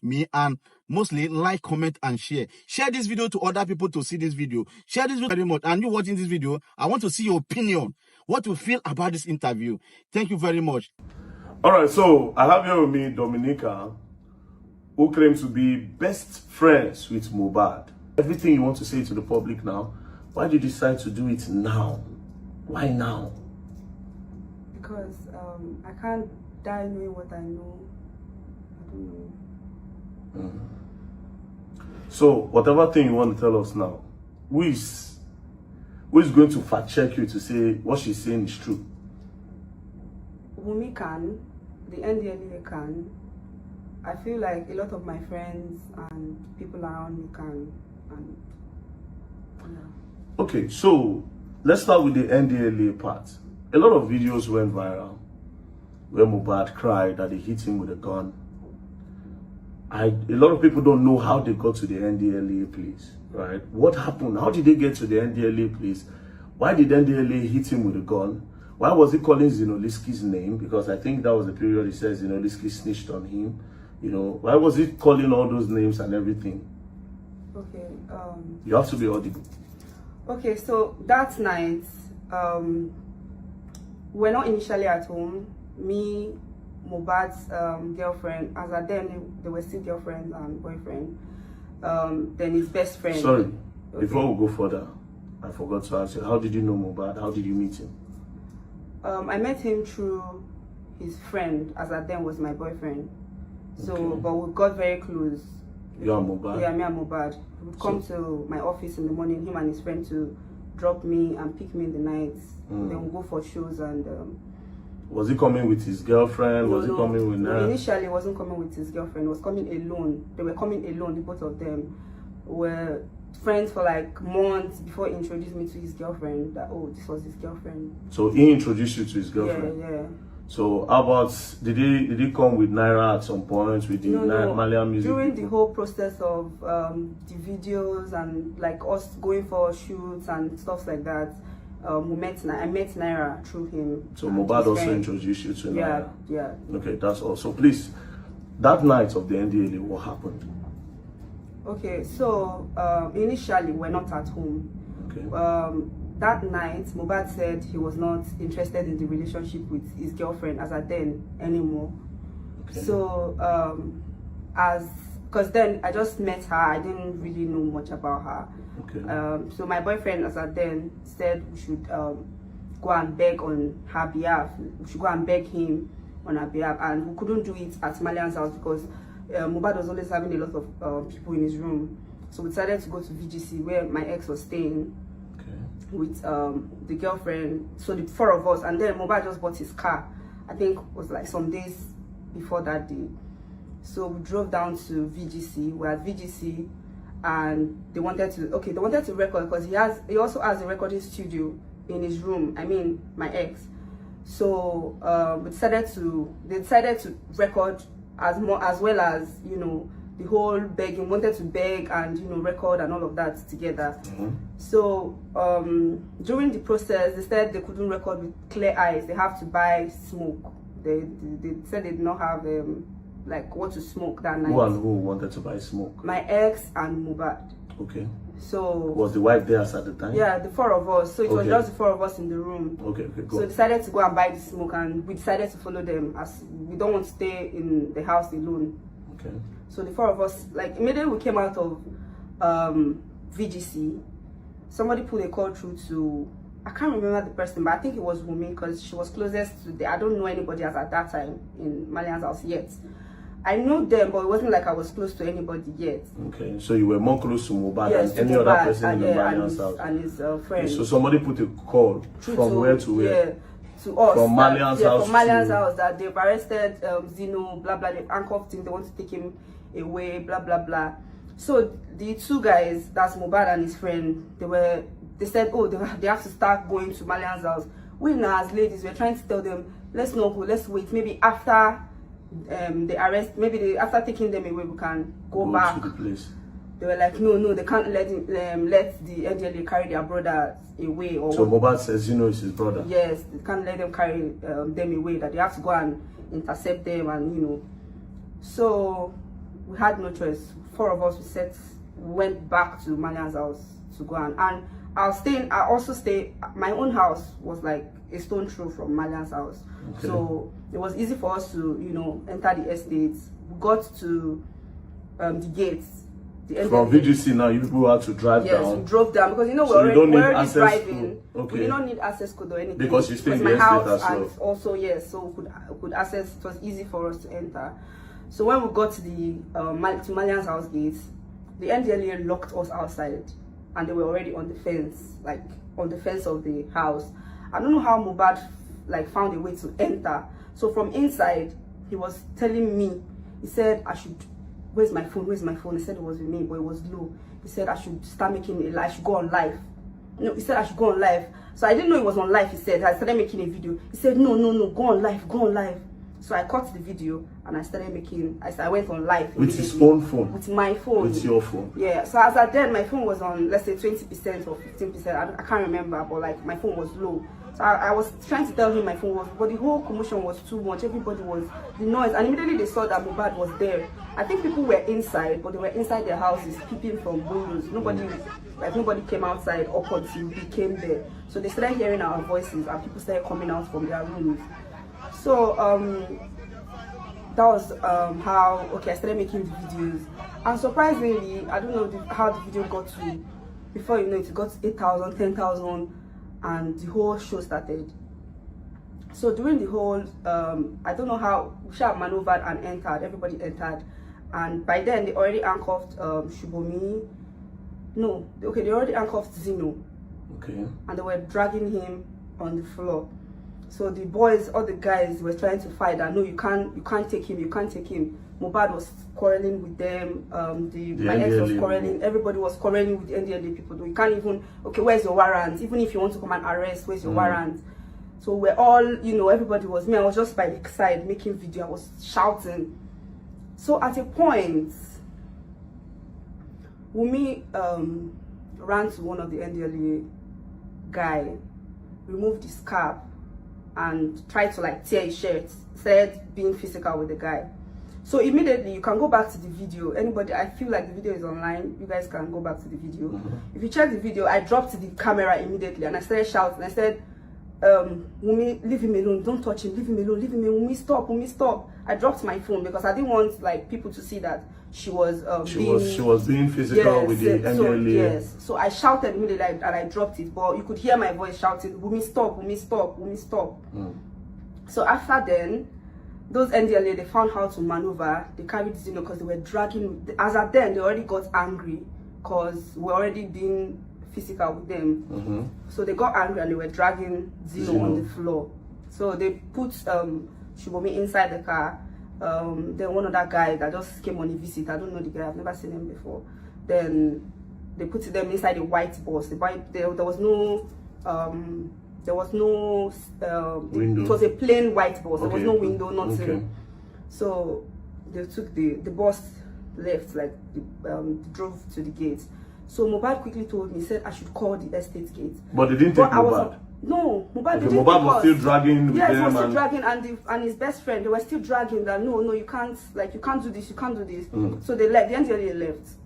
me, and mostly like, comment, and share. Share this video to other people to see this video. Share this video very much. And you watching this video, I want to see your opinion. What you feel about this interview. Thank you very much. All right, so I have here with me Dominica, who claims to be best friends with Mohbad. Everything you want to say to the public now, why did you decide to do it now? Why now? Because I can't die knowing what I know. I don't know. So, whatever thing you want to tell us now, who is going to fact check you to say what she's saying is true? Wumi can, the NDLEA can. I feel like a lot of my friends and people around me can. And, yeah. Okay, so let's start with the NDLEA part. A lot of videos went viral where Mohbad cried that they hit him with a gun. A lot of people don't know how they got to the NDLEA place, right? What happened? How did they get to the NDLEA place? Why did NDLEA hit him with a gun? Why was he calling Zinoliski's name? Because I think that was the period he says Zinoliski snitched on him. You know, why was he calling all those names and everything? Okay. You have to be audible. Okay, so that night, we're not initially at home. Me, Mohbad's girlfriend, as at then they were still girlfriend and boyfriend. Then his best friend. Sorry, okay. Before we go further, I forgot to ask you, how did you know Mohbad? How did you meet him? I met him through his friend, as at then was my boyfriend. So, okay. But we got very close. You and Mohbad? Yeah, me and Mohbad. He would come to my office in the morning, him and his friend to drop me and pick me in the night. Then we'll go for shows and... was he coming with his girlfriend? No, was he coming with her? Initially, he wasn't coming with his girlfriend. He was coming alone. They were coming alone, the both of them. Were friends for like months before he introduced me to his girlfriend. That, oh, this was his girlfriend. So he introduced you to his girlfriend? Yeah. So how about, did he come with Naira at some point, with the Malian music? During the whole process of the videos and like us going for shoots and stuff like that, I met Naira through him. So Mohbad also introduced you to Naira? Yeah. Okay, that's all. So please, that night of the NDLEA, what happened? Okay, so initially we're not at home. Okay. That night, Mohbad said he was not interested in the relationship with his girlfriend as at then anymore. Okay. So, because then I just met her, I didn't really know much about her. Okay. So my boyfriend as at then said we should go and beg on her behalf. We should go and beg him on her behalf, and we couldn't do it at Malian's house because Mohbad was always having a lot of people in his room. So we decided to go to VGC where my ex was staying. With the girlfriend, so the four of us, and then Mohbad just bought his car. I think it was like some days before that day. So we drove down to VGC. We're at VGC, and they wanted to record because he also has a recording studio in his room. I mean, my ex. So they decided to record as well as the whole begging, wanted to beg and record and all of that together. So during the process, they said they couldn't record with clear eyes. They have to buy smoke. They said they did not have like what to smoke that night. Who and who wanted to buy smoke? My ex and Mohbad. Okay. So was the wife there at the time? Yeah, the four of us. So it was just the four of us in the room. Okay, go. So decided to go and buy the smoke, and we decided to follow them as we don't want to stay in the house alone. Okay. So the four of us, like immediately we came out of VGC, somebody put a call through to, I can't remember the person, but I think it was Wumi because she was closest to I don't know anybody as at that time in Malian's house yet. I know them, but it wasn't like I was close to anybody yet. Okay, so you were more close to Mohbad than any other person in the Malian's house. And his friend. Okay, so somebody put a call from where to where? Yeah, to us. From Malian's house. From Malian's house that they've arrested Zino, blah blah. They've handcuffed him. They want to take him away, blah blah blah. So the two guys, that's Mohbad and his friend, they said, oh, they have to start going to Malian's house. We now as ladies, we're trying to tell them, let's not go, let's wait. Maybe after the arrest, after taking them away, we can go back to the place. They were like, no, they can't let the NDLEA carry their brothers away. Or so Mohbad says, is his brother. Yes, they can't let them carry them away. That they have to go and intercept them, and So we had no choice. 4 of us went back to Malian's house to go and I also stay. My own house was like a stone throw from Malian's house, so it was easy for us to, you know, enter the estate. We got to the gates. From VGC now, you go out to drive down. Yes, we drove down because, you know, so we're already driving. Okay. We did not need access code or anything. Because you stay in my the estate house as well. and also, yes, so we could access. It was easy for us to enter. So when we got to the to Malian's house gate, the NDLEA locked us outside, and they were already on the fence, like on the fence of the house. I don't know how Mohbad like found a way to enter. So from inside, he was telling me, he said I should. Where's my phone? Where's my phone? He said it was with me, but it was low. He said I should start making a live. I should go on live. No, he said I should go on live. So I didn't know it was on live. He said I started making a video. He said no, go on live, go on live. So I cut the video and I started making. I went on live with his own phone. With my phone. With your phone. Yeah. So as at then, my phone was on, let's say 20% or 15%. I can't remember, but like my phone was low. So I was trying to tell him my phone was, but the whole commotion was too much. Everybody was, the noise, and immediately they saw that Mohbad was there. I think people were inside, but they were inside their houses, peeping from windows. Nobody came outside up until we came there. So they started hearing our voices, and people started coming out from their rooms. So that was how I started making the videos. And surprisingly, I don't know how the video got to, before you know it got 8,000, 10,000. And the whole show started. So during the whole, I don't know how, we shall maneuvered and entered, everybody entered. And by then, they already handcuffed Shubomi. No, okay, they already handcuffed Zino. Okay. And they were dragging him on the floor. So the boys, all the guys were trying to fight that, no, you can't take him, you can't take him. Mohbad was quarreling with them, my ex was quarreling, everybody was quarreling with the NDLEA people. You can't even, okay, where's your warrant? Even if you want to come and arrest, where's your warrant? So we're all, you know, everybody was, me, I was just by the side making video, I was shouting. So at a point, Wumi ran to one of the NDLEA guy, removed his cap, and tried to like tear his shirt, said being physical with the guy. So immediately, you can go back to the video. Anybody, I feel like the video is online. You guys can go back to the video. If you check the video, I dropped the camera immediately and I started shouting. I said, Wumi, leave him alone. Don't touch him. Leave him alone. Leave him alone. Wumi, stop. Wumi, stop. I dropped my phone because I didn't want like people to see that she was being physical with the NDLEA. Yes. So I shouted immediately and I dropped it. But you could hear my voice shouting, Wumi, stop. Wumi, stop. Wumi, stop. So after then, those NDLEA, they found how to maneuver. They carried Zino because they were dragging. As at then, they already got angry because we're already being physical with them. So they got angry and they were dragging Zino on the floor. So they put Shubomi inside the car. Then one other guy that just came on a visit. I don't know the guy. I've never seen him before. Then they put them inside a white bus. There was no. There was no window. It was a plain white bus. There was no window, nothing. So they took the bus left, like drove to the gate. So Mohbad quickly told me, he said I should call the estate gate. But they didn't take Mohbad. No, Mohbad didn't. Mohbad was still dragging with them. Yes, was still dragging, and his best friend, they were still dragging that no, you can't do this, you can't do this. So they left. The NDLEA left.